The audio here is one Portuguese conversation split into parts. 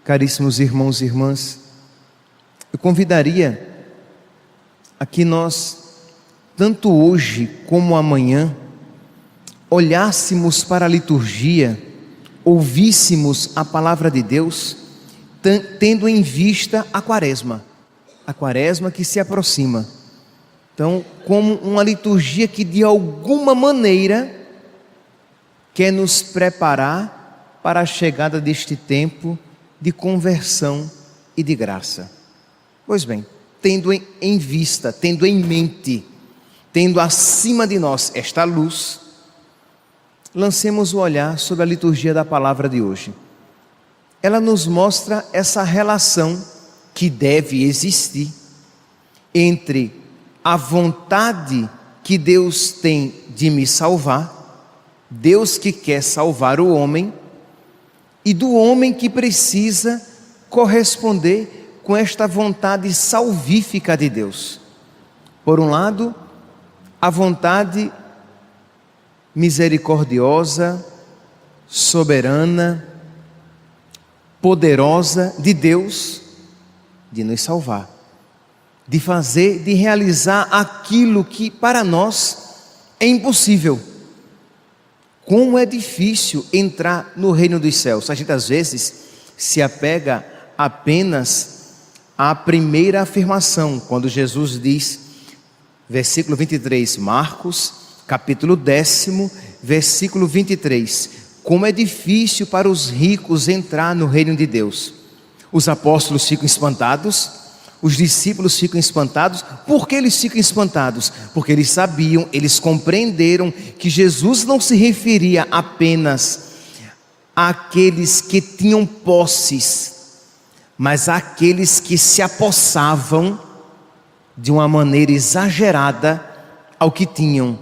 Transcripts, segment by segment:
Caríssimos irmãos e irmãs, eu convidaria a que nós, tanto hoje como amanhã, olhássemos para a liturgia, ouvíssemos a palavra de Deus, tendo em vista a quaresma que se aproxima. Então, como uma liturgia que de alguma maneira quer nos preparar para a chegada deste tempo de conversão e de graça. Pois bem, tendo em vista, tendo em mente, tendo acima de nós esta luz, lancemos o olhar sobre a liturgia da palavra de hoje. Ela nos mostra essa relação que deve existir entre a vontade que Deus tem de me salvar, Deus que quer salvar o homem, e do homem que precisa corresponder com esta vontade salvífica de Deus. Por um lado, a vontade misericordiosa, soberana, poderosa de Deus de nos salvar, de realizar aquilo que para nós é impossível. Como é difícil entrar no reino dos céus. A gente às vezes se apega apenas à primeira afirmação, quando Jesus diz, versículo 23, Marcos, capítulo 10, versículo 23, como é difícil para os ricos entrar no reino de Deus. Os apóstolos ficam espantados, os discípulos ficam espantados. Por que eles ficam espantados? Porque eles sabiam, eles compreenderam que Jesus não se referia apenas àqueles que tinham posses, mas àqueles que se apossavam de uma maneira exagerada ao que tinham,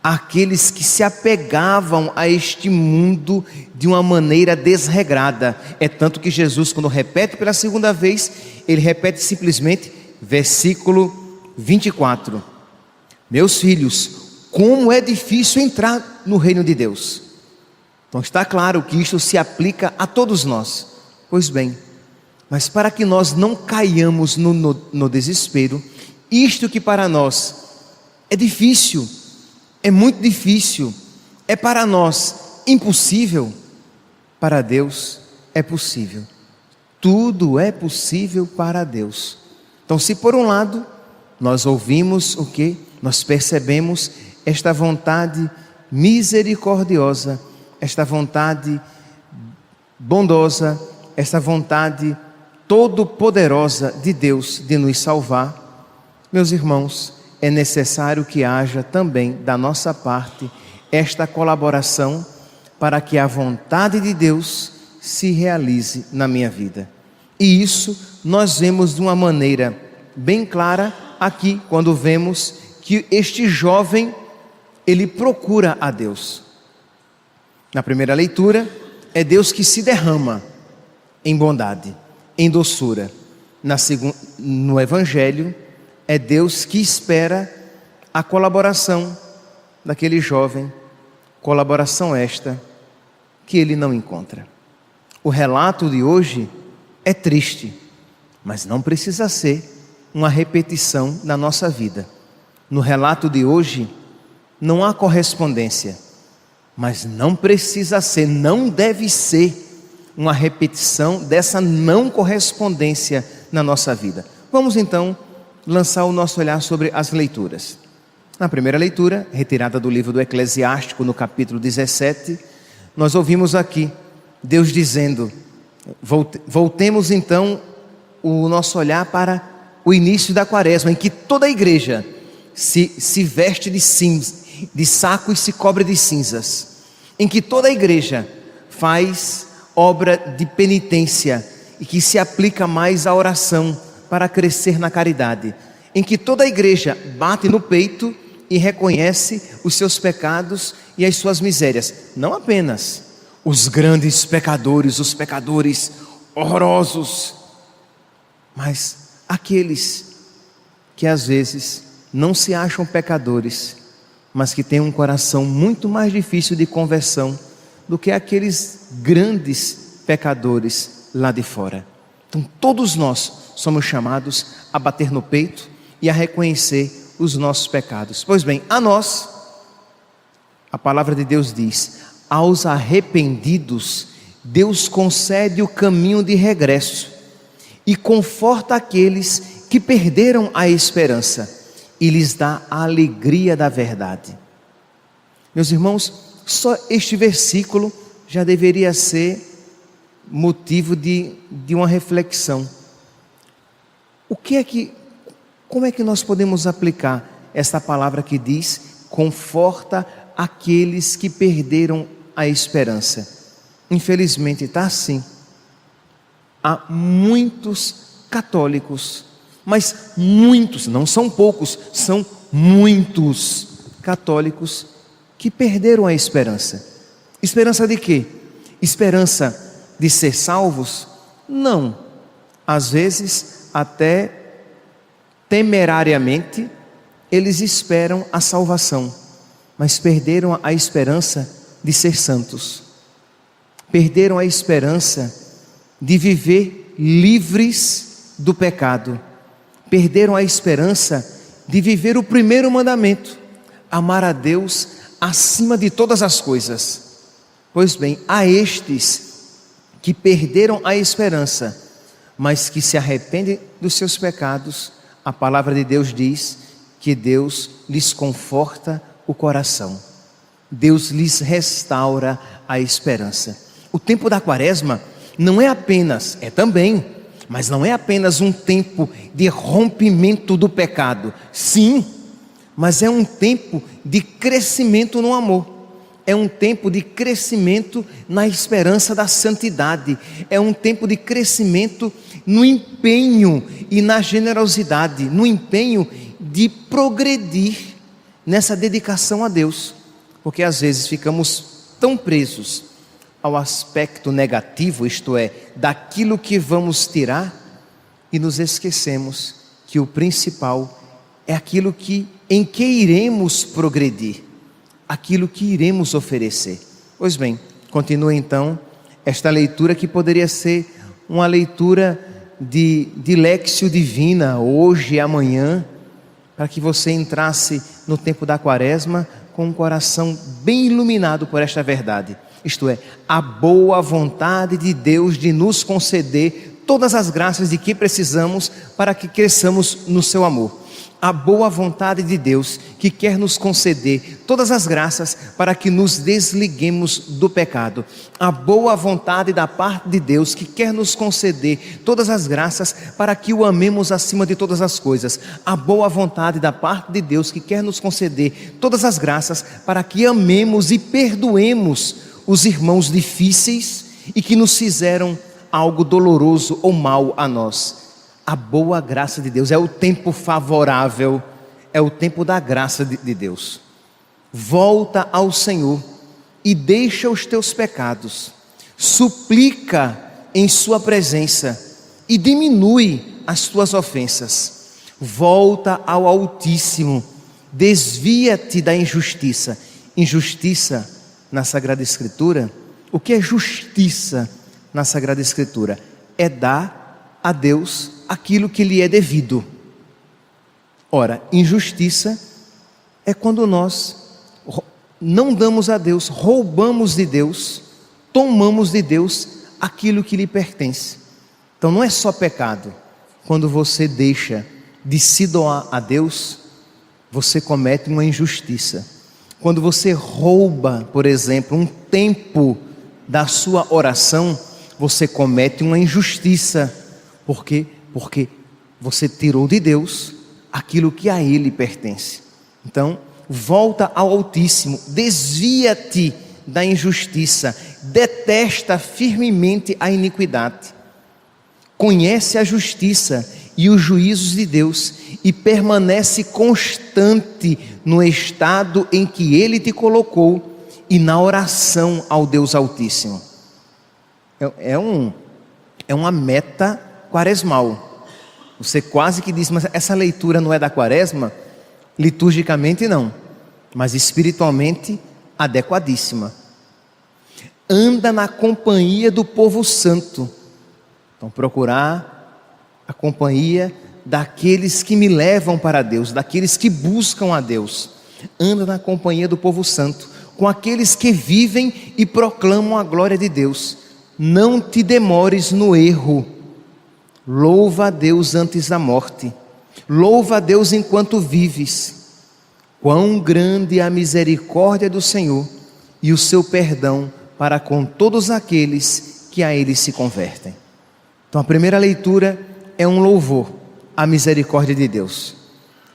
aqueles que se apegavam a este mundo de uma maneira desregrada. É tanto que Jesus, quando repete pela segunda vez, ele repete simplesmente, versículo 24, meus filhos, como é difícil entrar no reino de Deus. Então está claro que isto se aplica a todos nós. Pois bem, mas para que nós não caiamos no desespero, isto que para nós é difícil, é muito difícil, é para nós impossível, para Deus é possível. Tudo é possível para Deus. Então, se por um lado nós ouvimos o que? Nós percebemos esta vontade misericordiosa, esta vontade bondosa, esta vontade todo-poderosa de Deus de nos salvar, meus irmãos, é necessário que haja também da nossa parte esta colaboração para que a vontade de Deus se realize na minha vida. E isso nós vemos de uma maneira bem clara aqui, quando vemos que este jovem, ele procura a Deus. Na primeira leitura, é Deus que se derrama em bondade, em doçura. No Evangelho, é Deus que espera a colaboração daquele jovem, colaboração esta que ele não encontra. O relato de hoje é triste, mas não precisa ser uma repetição da nossa vida. No relato de hoje não há correspondência, mas não precisa ser, não deve ser uma repetição dessa não correspondência na nossa vida. Vamos então lançar o nosso olhar sobre as leituras. Na primeira leitura, retirada do livro do Eclesiástico, no capítulo 17, nós ouvimos aqui Deus dizendo, voltemos então o nosso olhar para o início da quaresma, em que toda a igreja se veste de saco e se cobre de cinzas, em que toda a igreja faz obra de penitência e que se aplica mais à oração para crescer na caridade, em que toda a igreja bate no peito e reconhece os seus pecados e as suas misérias. Não apenas os grandes pecadores, os pecadores horrorosos, mas aqueles que às vezes não se acham pecadores, mas que têm um coração muito mais difícil de conversão do que aqueles grandes pecadores lá de fora. Então todos nós somos chamados a bater no peito e a reconhecer os nossos pecados. Pois bem, a nós, a palavra de Deus diz: aos arrependidos, Deus concede o caminho de regresso e conforta aqueles que perderam a esperança e lhes dá a alegria da verdade. Meus irmãos, só este versículo já deveria ser motivo de uma reflexão. Como é que nós podemos aplicar esta palavra que diz: conforta aqueles que perderam a esperança? Infelizmente está assim. Há muitos católicos, mas muitos, não são poucos, são muitos católicos que perderam a esperança. Esperança de quê? Esperança de ser salvos? Não. Às vezes, até temerariamente, eles esperam a salvação, mas perderam a esperança de ser santos. Perderam a esperança de viver livres do pecado. Perderam a esperança de viver o primeiro mandamento: amar a Deus acima de todas as coisas. Pois bem, a estes que perderam a esperança, mas que se arrependem dos seus pecados, a palavra de Deus diz que Deus lhes conforta o coração. Deus lhes restaura a esperança. O tempo da Quaresma não é apenas, é também, mas não é apenas um tempo de rompimento do pecado. Sim, mas é um tempo de crescimento no amor. É um tempo de crescimento na esperança da santidade. É um tempo de crescimento no empenho e na generosidade, no empenho de progredir nessa dedicação a Deus. Porque às vezes ficamos tão presos ao aspecto negativo, isto é, daquilo que vamos tirar, e nos esquecemos que o principal é aquilo em que iremos progredir, aquilo que iremos oferecer. Pois bem, continua então esta leitura, que poderia ser uma leitura de Léxio Divina, hoje e amanhã, para que você entrasse no tempo da Quaresma com um coração bem iluminado por esta verdade. Isto é, a boa vontade de Deus de nos conceder todas as graças de que precisamos para que cresçamos no seu amor. A boa vontade de Deus que quer nos conceder todas as graças para que nos desliguemos do pecado. A boa vontade da parte de Deus que quer nos conceder todas as graças para que o amemos acima de todas as coisas. A boa vontade da parte de Deus que quer nos conceder todas as graças para que amemos e perdoemos os irmãos difíceis e que nos fizeram algo doloroso ou mal a nós. A boa graça de Deus é o tempo favorável, é o tempo da graça de Deus. Volta ao Senhor e deixa os teus pecados, suplica em sua presença e diminui as tuas ofensas. Volta ao Altíssimo, desvia-te da injustiça. Injustiça na Sagrada Escritura, o que é justiça na Sagrada Escritura? É dar a Deus aquilo que lhe é devido. Ora, injustiça é quando nós não damos a Deus, roubamos de Deus, tomamos de Deus aquilo que lhe pertence. Então não é só pecado. Quando você deixa de se doar a Deus, você comete uma injustiça. Quando você rouba, por exemplo, um tempo da sua oração, você comete uma injustiça. Por quê? Porque você tirou de Deus aquilo que a Ele pertence. Então, volta ao Altíssimo, desvia-te da injustiça, detesta firmemente a iniquidade, conhece a justiça e os juízos de Deus e permanece constante no estado em que Ele te colocou e na oração ao Deus Altíssimo. É uma meta quaresmal. Você quase que diz, mas essa leitura não é da Quaresma? Liturgicamente não, mas espiritualmente adequadíssima. Anda na companhia do povo santo, Então, procurar a companhia daqueles que me levam para Deus, daqueles que buscam a Deus. Anda na companhia do povo santo, com aqueles que vivem e proclamam a glória de Deus. Não te demores no erro. Louva a Deus antes da morte. Louva a Deus enquanto vives. Quão grande é a misericórdia do Senhor e o seu perdão para com todos aqueles que a Ele se convertem. Então a primeira leitura é um louvor à misericórdia de Deus,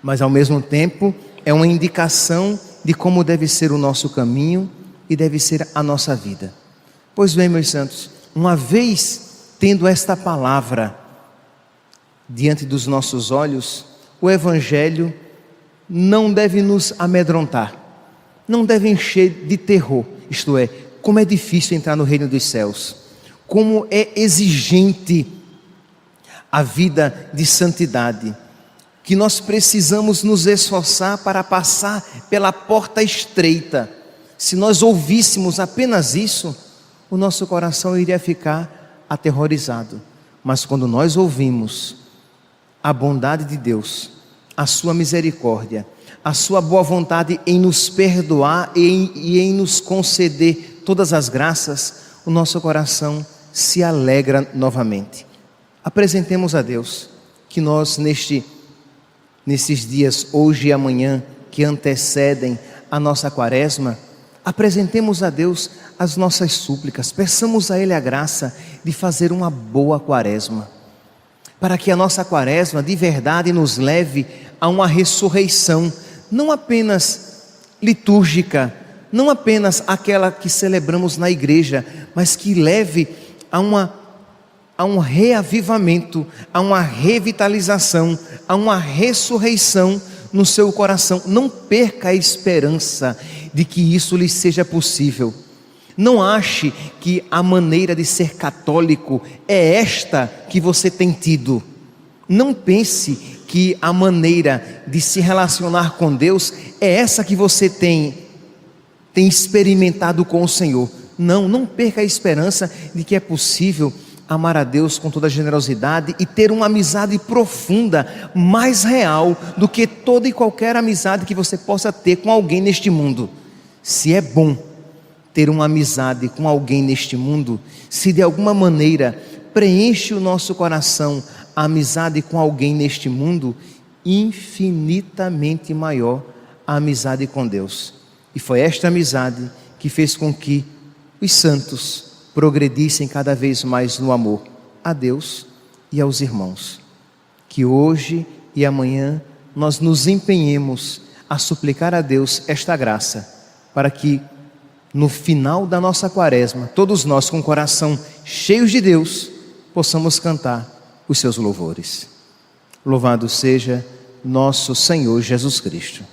mas ao mesmo tempo é uma indicação de como deve ser o nosso caminho e deve ser a nossa vida. Pois bem, meus santos, uma vez tendo esta palavra diante dos nossos olhos, o Evangelho não deve nos amedrontar, não deve encher de terror, isto é, como é difícil entrar no reino dos céus, como é exigente a vida de santidade, que nós precisamos nos esforçar para passar pela porta estreita. Se nós ouvíssemos apenas isso, o nosso coração iria ficar aterrorizado. Mas quando nós ouvimos a bondade de Deus, a sua misericórdia, a sua boa vontade em nos perdoar e em nos conceder todas as graças, o nosso coração se alegra novamente. Apresentemos a Deus que nós nesses dias, hoje e amanhã, que antecedem a nossa quaresma, apresentemos a Deus as nossas súplicas, peçamos a Ele a graça de fazer uma boa quaresma, para que a nossa quaresma de verdade nos leve a uma ressurreição, não apenas litúrgica, não apenas aquela que celebramos na igreja, mas que leve a um reavivamento, a uma revitalização, a uma ressurreição no seu coração. Não perca a esperança de que isso lhe seja possível. Não ache que a maneira de ser católico é esta que você tem tido. Não pense que a maneira de se relacionar com Deus é essa que você tem experimentado com o Senhor. Não perca a esperança de que é possível amar a Deus com toda a generosidade e ter uma amizade profunda, mais real do que toda e qualquer amizade que você possa ter com alguém neste mundo. Se é bom ter uma amizade com alguém neste mundo, se de alguma maneira preenche o nosso coração a amizade com alguém neste mundo, infinitamente maior a amizade com Deus. E foi esta amizade que fez com que os santos progredissem cada vez mais no amor a Deus e aos irmãos. Que hoje e amanhã nós nos empenhemos a suplicar a Deus esta graça, para que no final da nossa quaresma, todos nós com o coração cheios de Deus, possamos cantar os seus louvores. Louvado seja nosso Senhor Jesus Cristo.